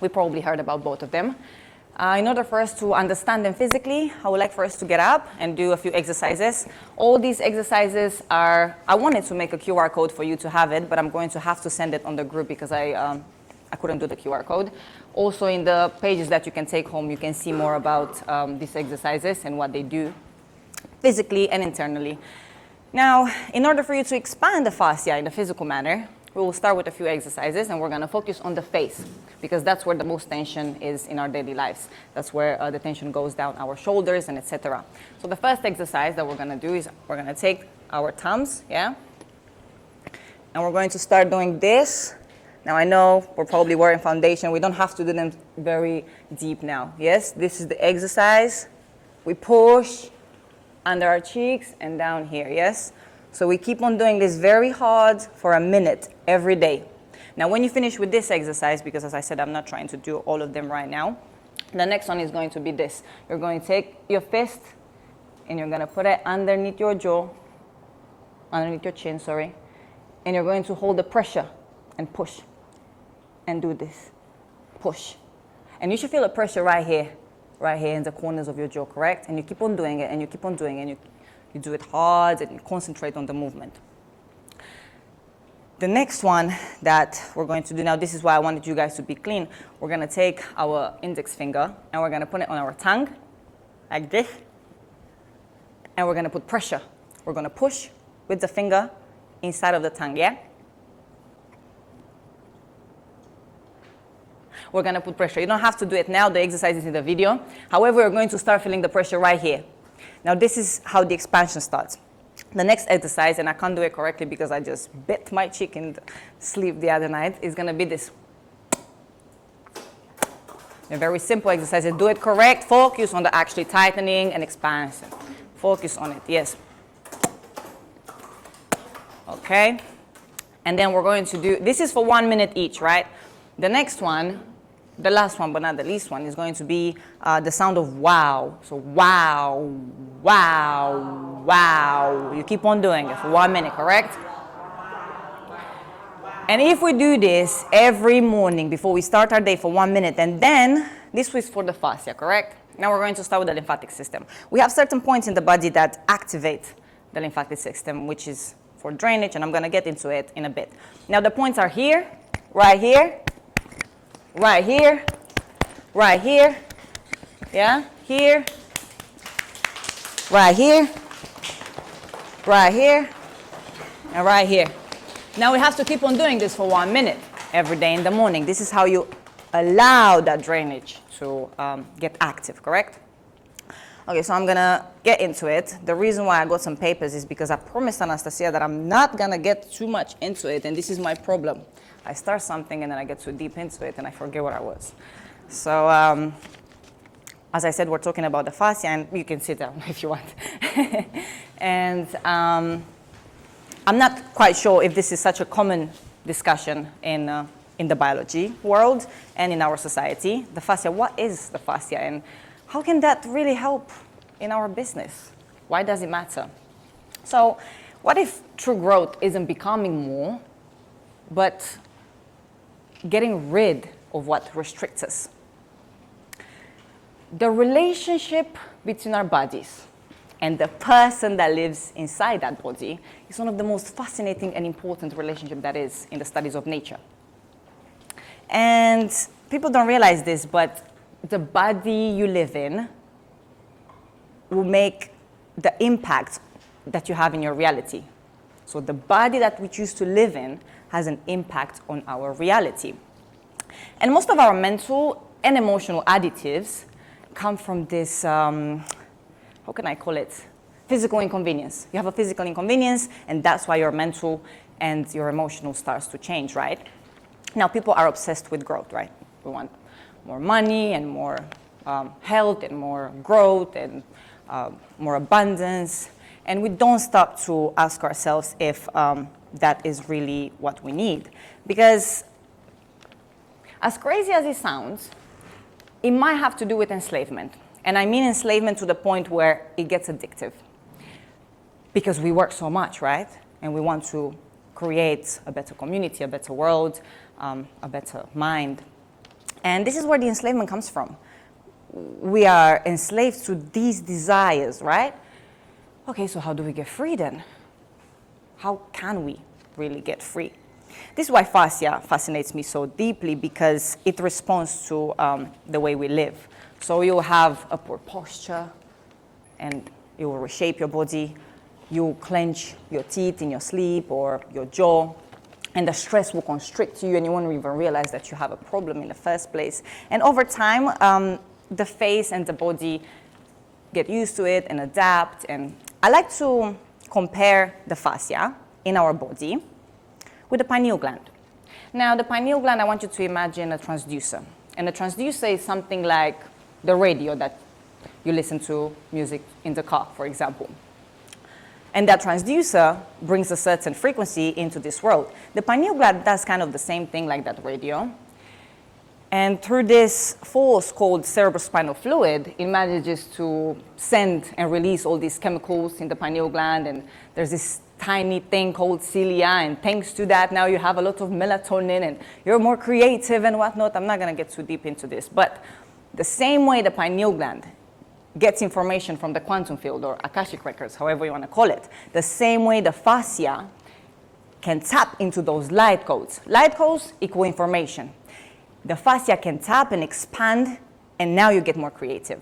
We probably heard about both of them. In order for us to understand them physically, I would like for us to get up and do a few exercises. All these exercises are, I wanted to make a QR code for you to have it, but I'm going to have to send it on the group because I couldn't do the QR code. Also in the pages that you can take home, you can see more about these exercises and what they do physically and internally. Now, in order for you to expand the fascia in a physical manner, we will start with a few exercises and we're going to focus on the face because that's where the most tension is in our daily lives. That's where the tension goes down our shoulders and etc. So the first exercise that we're going to do is we're going to take our thumbs, yeah? And we're going to start doing this. Now I know we're probably wearing foundation. We don't have to do them very deep now. Yes, this is the exercise. We push under our cheeks and down here, yes? So we keep on doing this very hard for a minute every day. Now when you finish with this exercise, because as I said, I'm not trying to do all of them right now, the next one is going to be this. You're going to take your fist and you're going to put it underneath your jaw, underneath your chin, sorry, and you're going to hold the pressure and push and do this, push. And you should feel the pressure right here in the corners of your jaw, correct? And you keep on doing it and you keep on doing it and you do it hard and you concentrate on the movement. The next one that we're going to do now, this is why I wanted you guys to be clean. We're going to take our index finger and we're going to put it on our tongue like this. And we're going to put pressure. We're going to push with the finger inside of the tongue, yeah? We're going to put pressure. You don't have to do it now. The exercise is in the video. However, you're going to start feeling the pressure right here. Now, this is how the expansion starts. The next exercise, and I can't do it correctly because I just bit my cheek in sleep the other night, is going to be this. A very simple exercise. Do it correct. Focus on the actually tightening and expansion. Focus on it, yes. Okay. And then we're going to do, this is for 1 minute each, right? The next one, the last one, but not the least one, is going to be the sound of wow. So wow, wow, wow. You keep on doing it for 1 minute, correct? And if we do this every morning before we start our day for 1 minute, and then this was for the fascia, correct? Now we're going to start with the lymphatic system. We have certain points in the body that activate the lymphatic system, which is for drainage, and I'm going to get into it in a bit. Now the points are here, right here, right here, right here, yeah, here, right here, right here, and right here. Now we have to keep on doing this for 1 minute every day in the morning. This is how you allow that drainage to get active, correct? Okay, so I'm gonna get into it. The reason why I got some papers is because I promised Anastasia that I'm not gonna get too much into it, and this is my problem. I start something and then I get too deep into it and I forget what I was. So as I said, we're talking about the fascia, and you can sit down if you want. And I'm not quite sure if this is such a common discussion in the biology world and in our society. The fascia, what is the fascia and how can that really help in our business? Why does it matter? So what if true growth isn't becoming more, but getting rid of what restricts us? The relationship between our bodies and the person that lives inside that body is one of the most fascinating and important relationships that is in the studies of nature. And people don't realize this, but the body you live in will make the impact that you have in your reality. So the body that we choose to live in has an impact on our reality. And most of our mental and emotional additives come from this, how can I call it? Physical inconvenience. You have a physical inconvenience, and that's why your mental and your emotional starts to change, right? Now, people are obsessed with growth, right? We want more money and more health and more growth and more abundance. And we don't stop to ask ourselves if that is really what we need. Because as crazy as it sounds, it might have to do with enslavement. And I mean enslavement to the point where it gets addictive. Because we work so much, right? And we want to create a better community, a better world, a better mind. And this is where the enslavement comes from. We are enslaved to these desires, right? Okay, so how do we get free then? How can we really get free? This is why fascia fascinates me so deeply, because it responds to the way we live. So you'll have a poor posture, and it will reshape your body. You clench your teeth in your sleep or your jaw, and the stress will constrict you, and you won't even realize that you have a problem in the first place. And over time, the face and the body get used to it and adapt. And I like to compare the fascia in our body with the pineal gland. Now, the pineal gland, I want you to imagine a transducer. And a transducer is something like the radio that you listen to music in the car, for example. And that transducer brings a certain frequency into this world. The pineal gland does kind of the same thing like that radio. And through this force called cerebrospinal fluid, it manages to send and release all these chemicals in the pineal gland. And there's this tiny thing called cilia, and thanks to that, now you have a lot of melatonin and you're more creative and whatnot. I'm not going to get too deep into this, but the same way the pineal gland gets information from the quantum field or Akashic records, however you want to call it, the same way the fascia can tap into those light codes. Light codes equal information. The fascia can tap and expand, and now you get more creative.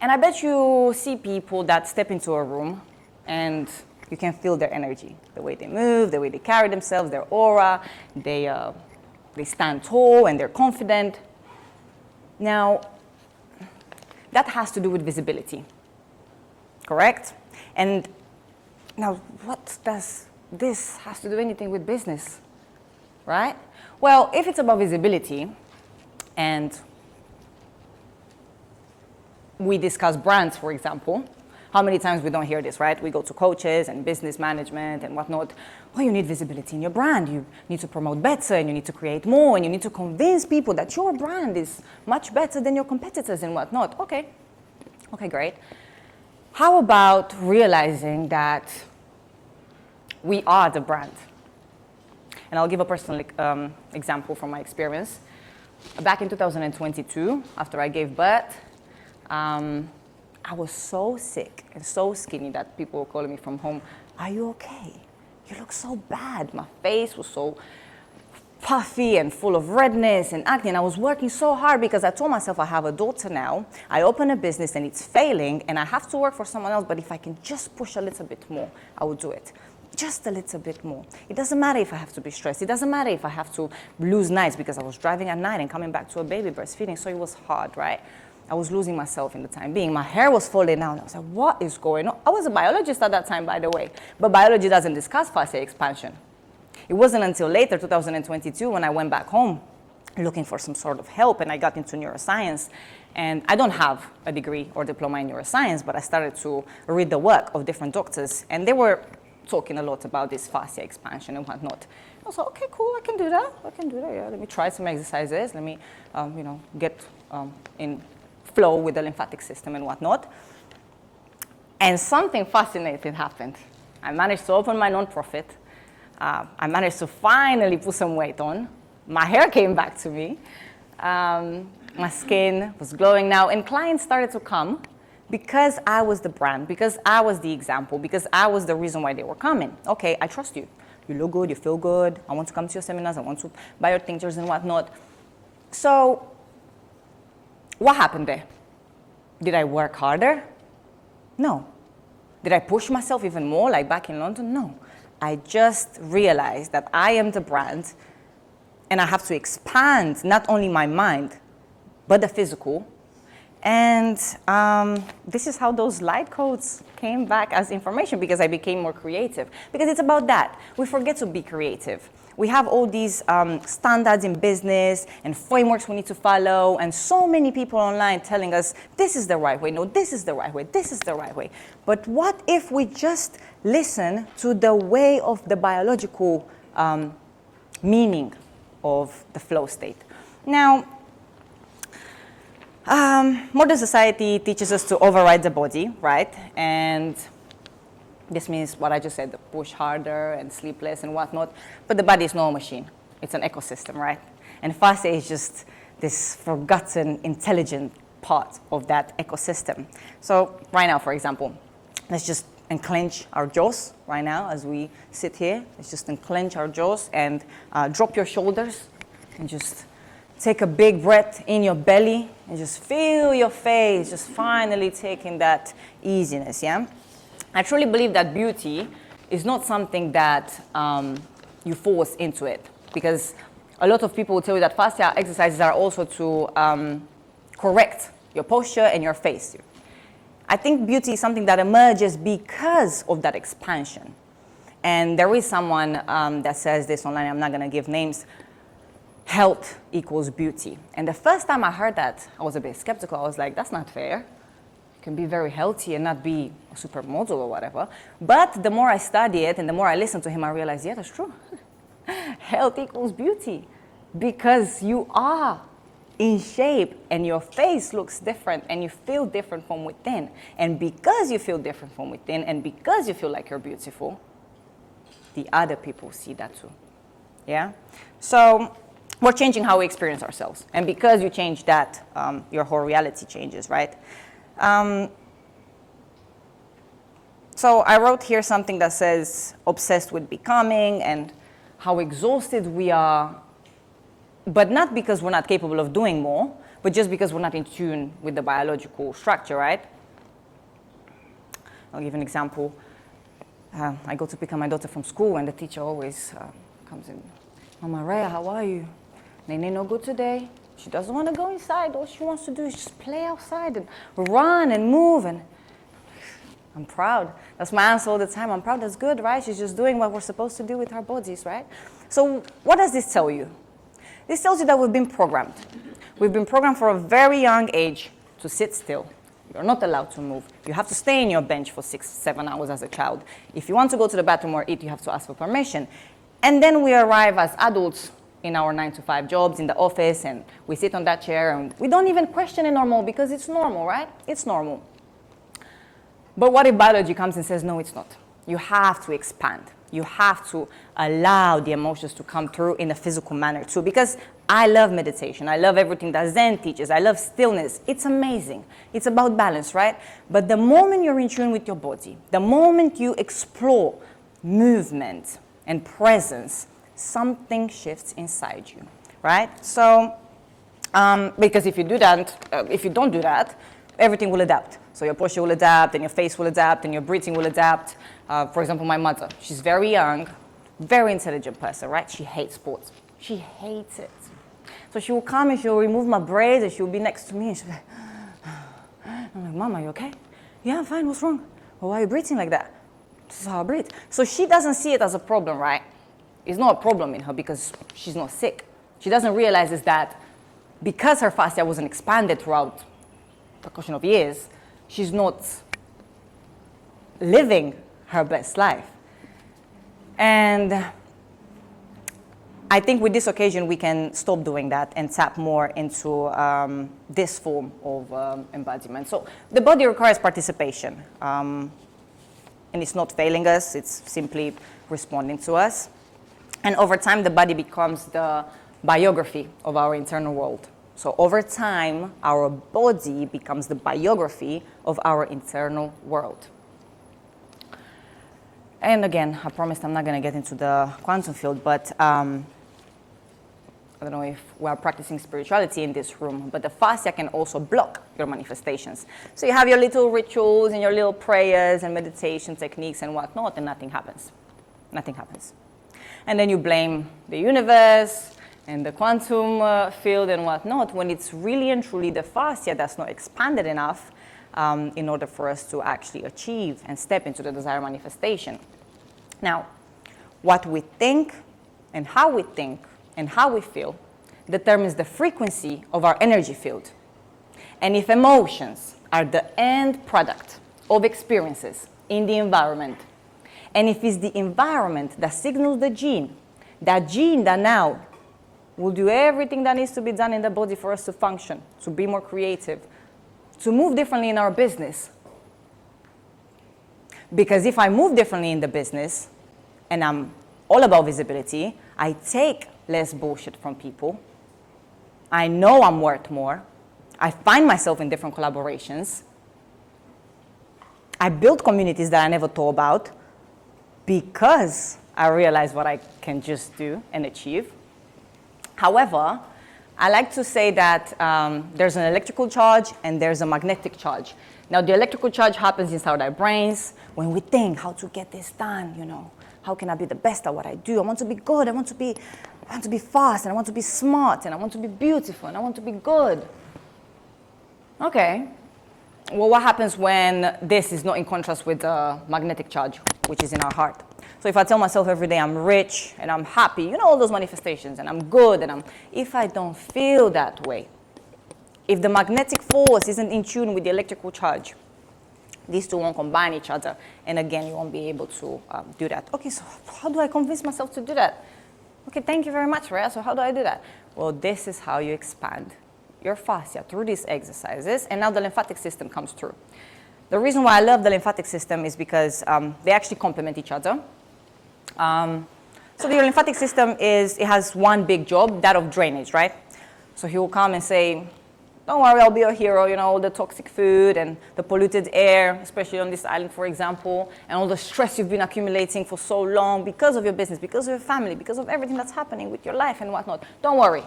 And I bet you see people that step into a room and you can feel their energy, the way they move, the way they carry themselves, their aura, they stand tall and they're confident. Now, that has to do with visibility, correct? And now, what does this has to do anything with business, right? Well, if it's about visibility, and we discuss brands, for example, how many times we don't hear this, right? We go to coaches and business management and whatnot. Well, you need visibility in your brand. You need to promote better, and you need to create more, and you need to convince people that your brand is much better than your competitors and whatnot. Okay, great. How about realizing that we are the brand? And I'll give a personal example from my experience. Back in 2022, after I gave birth, I was so sick and so skinny that people were calling me from home, "Are you okay? You look so bad." My face was so puffy and full of redness and acne. And I was working so hard because I told myself I have a daughter now. I open a business and it's failing and I have to work for someone else. But if I can just push a little bit more, I will do it. Just a little bit more. It doesn't matter if I have to be stressed. It doesn't matter if I have to lose nights because I was driving at night and coming back to a baby breastfeeding. So it was hard, right? I was losing myself in the time being. My hair was falling out. I was like, what is going on? I was a biologist at that time, by the way. But biology doesn't discuss fascia expansion. It wasn't until later, 2022, when I went back home looking for some sort of help, and I got into neuroscience. And I don't have a degree or diploma in neuroscience, but I started to read the work of different doctors. And they were talking a lot about this fascia expansion and whatnot. I was like, okay, cool, I can do that, yeah. Let me try some exercises. Let me, get in flow with the lymphatic system and whatnot. And something fascinating happened. I managed to open my nonprofit. I managed to finally put some weight on. My hair came back to me. My skin was glowing now, and clients started to come because I was the brand, because I was the example, because I was the reason why they were coming. Okay, I trust you. You look good, you feel good. I want to come to your seminars. I want to buy your tinctures and whatnot. So what happened there? Did I work harder? No. Did I push myself even more, like back in London? No. I just realized that I am the brand, and I have to expand not only my mind, but the physical. And this is how those light codes came back as information, because I became more creative. Because it's about that. We forget to be creative. We have all these standards in business and frameworks we need to follow, and so many people online telling us, this is the right way, no, this is the right way, this is the right way. But what if we just listen to the way of the biological meaning of the flow state? Now, modern society teaches us to override the body, right? And this means what I just said, the push harder and sleep less and whatnot. But the body is no machine. It's an ecosystem, right? And fascia is just this forgotten, intelligent part of that ecosystem. So right now, for example, let's just unclench our jaws right now as we sit here. Let's just unclench our jaws and drop your shoulders and just take a big breath in your belly and just feel your face, just finally taking that easiness, yeah? I truly believe that beauty is not something that you force into it, because a lot of people will tell you that fascia exercises are also to correct your posture and your face. I think beauty is something that emerges because of that expansion. And there is someone that says this online, I'm not going to give names, health equals beauty. And the first time I heard that, I was a bit skeptical. I was like, that's not fair. You can be very healthy and not be a supermodel or whatever. But the more I study it and the more I listen to him, I realized, yeah, that's true. Health equals beauty, because you are in shape and your face looks different and you feel different from within. And because you feel different from within and because you feel like you're beautiful, the other people see that too. Yeah? So we're changing how we experience ourselves. And because you change that, your whole reality changes, right? So I wrote here something that says obsessed with becoming and how exhausted we are, but not because we're not capable of doing more, but just because we're not in tune with the biological structure, right? I'll give an example. I go to pick up my daughter from school, and the teacher always comes in. Mama Rhea, how are you? Nene no good today. She doesn't want to go inside. All she wants to do is just play outside and run and move. And I'm proud. That's my answer all the time. I'm proud. That's good, right? She's just doing what we're supposed to do with our bodies, right? So what does this tell you? This tells you that we've been programmed. We've been programmed for a very young age to sit still. You're not allowed to move. You have to stay in your bench for 6-7 hours as a child. If you want to go to the bathroom or eat, you have to ask for permission. And then we arrive as adults in our 9-to-5 jobs in the office, and we sit on that chair, and we don't even question it normal because it's normal, right? It's normal. But what if biology comes and says, no, it's not? You have to expand. You have to allow the emotions to come through in a physical manner too. Because I love meditation. I love everything that Zen teaches. I love stillness. It's amazing. It's about balance, right? But the moment you're in tune with your body, the moment you explore movement and presence, something shifts inside you, right? So, because if you do that, if you don't do that, everything will adapt. So your posture will adapt, and your face will adapt, and your breathing will adapt. For example, my mother, she's very young, very intelligent person, right? She hates sports. She hates it. So she will come and she will remove my braids, and she will be next to me, and she'll be like, I'm like, Mama, you okay? Yeah, I'm fine, what's wrong? Well, why are you breathing like that? This is how I breathe. So she doesn't see it as a problem, right? It's not a problem in her because she's not sick. She doesn't realize is that because her fascia wasn't expanded throughout a question of years, she's not living her best life. And I think with this occasion, we can stop doing that and tap more into this form of embodiment. So the body requires participation. And it's not failing us, it's simply responding to us. And over time, the body becomes the biography of our internal world. So over time, our body becomes the biography of our internal world. And again, I promised I'm not going to get into the quantum field, but I don't know if we're practicing spirituality in this room, but the fascia can also block your manifestations. So you have your little rituals and your little prayers and meditation techniques and whatnot, and nothing happens. Nothing happens. And then you blame the universe and the quantum field and whatnot, when it's really and truly the fascia that's not expanded enough in order for us to actually achieve and step into the desired manifestation. Now, what we think and how we feel determines the frequency of our energy field. And if emotions are the end product of experiences in the environment, and if it's the environment that signals the gene that now will do everything that needs to be done in the body for us to function, to be more creative, to move differently in our business. Because if I move differently in the business, and I'm all about visibility, I take less bullshit from people, I know I'm worth more. I find myself in different collaborations. I build communities that I never thought about because I realize what I can just do and achieve. However, I like to say that there's an electrical charge and there's a magnetic charge. Now, the electrical charge happens inside our brains when we think how to get this done, you know. How can I be the best at what I do? I want to be good. I want to be fast, and I want to be smart, and I want to be beautiful, and I want to be good. Okay. Well, what happens when this is not in contrast with the magnetic charge, which is in our heart? So if I tell myself every day I'm rich and I'm happy, you know, all those manifestations, and I'm good, and if I don't feel that way, if the magnetic force isn't in tune with the electrical charge, these two won't combine each other, and again, you won't be able to do that. Okay, so how do I convince myself to do that? Okay, thank you very much, Rhea. So how do I do that? Well, this is how you expand your fascia through these exercises, and now the lymphatic system comes through. The reason why I love the lymphatic system is because they actually complement each other. So the lymphatic system it has one big job, that of drainage, right? So he will come and say, don't worry, I'll be your hero, you know, all the toxic food and the polluted air, especially on this island, for example, and all the stress you've been accumulating for so long because of your business, because of your family, because of everything that's happening with your life and whatnot. Don't worry,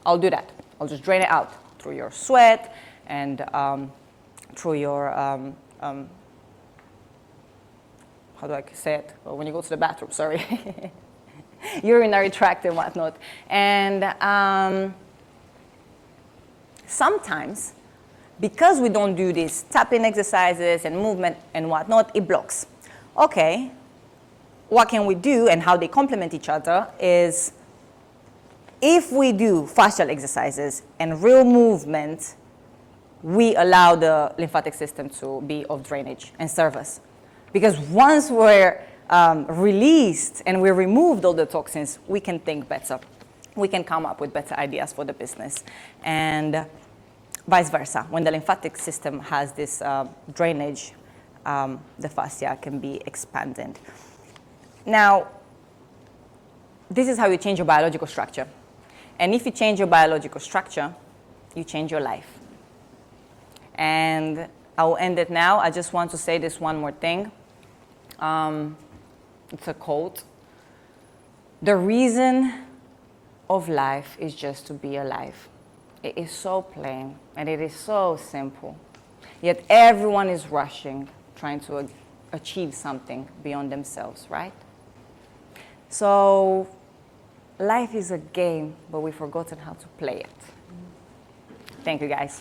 I'll do that. I'll just drain it out through your sweat and through your, how do I say it? Well, when you go to the bathroom, sorry. Urinary tract and whatnot. And sometimes, because we don't do these tapping exercises and movement and whatnot, it blocks. Okay, what can we do and how they complement each other is if we do fascial exercises and real movement, we allow the lymphatic system to be of drainage and serve us. Because once we're released and we removed all the toxins, we can think better. We can come up with better ideas for the business. And vice versa. When the lymphatic system has this drainage, the fascia can be expanded. Now, this is how you change your biological structure. And if you change your biological structure, you change your life. And I will end it now. I just want to say this one more thing. It's a quote. The reason of life is just to be alive. It is so plain and it is so simple. Yet everyone is rushing, trying to achieve something beyond themselves, right? So life is a game, but we've forgotten how to play it. Thank you, guys.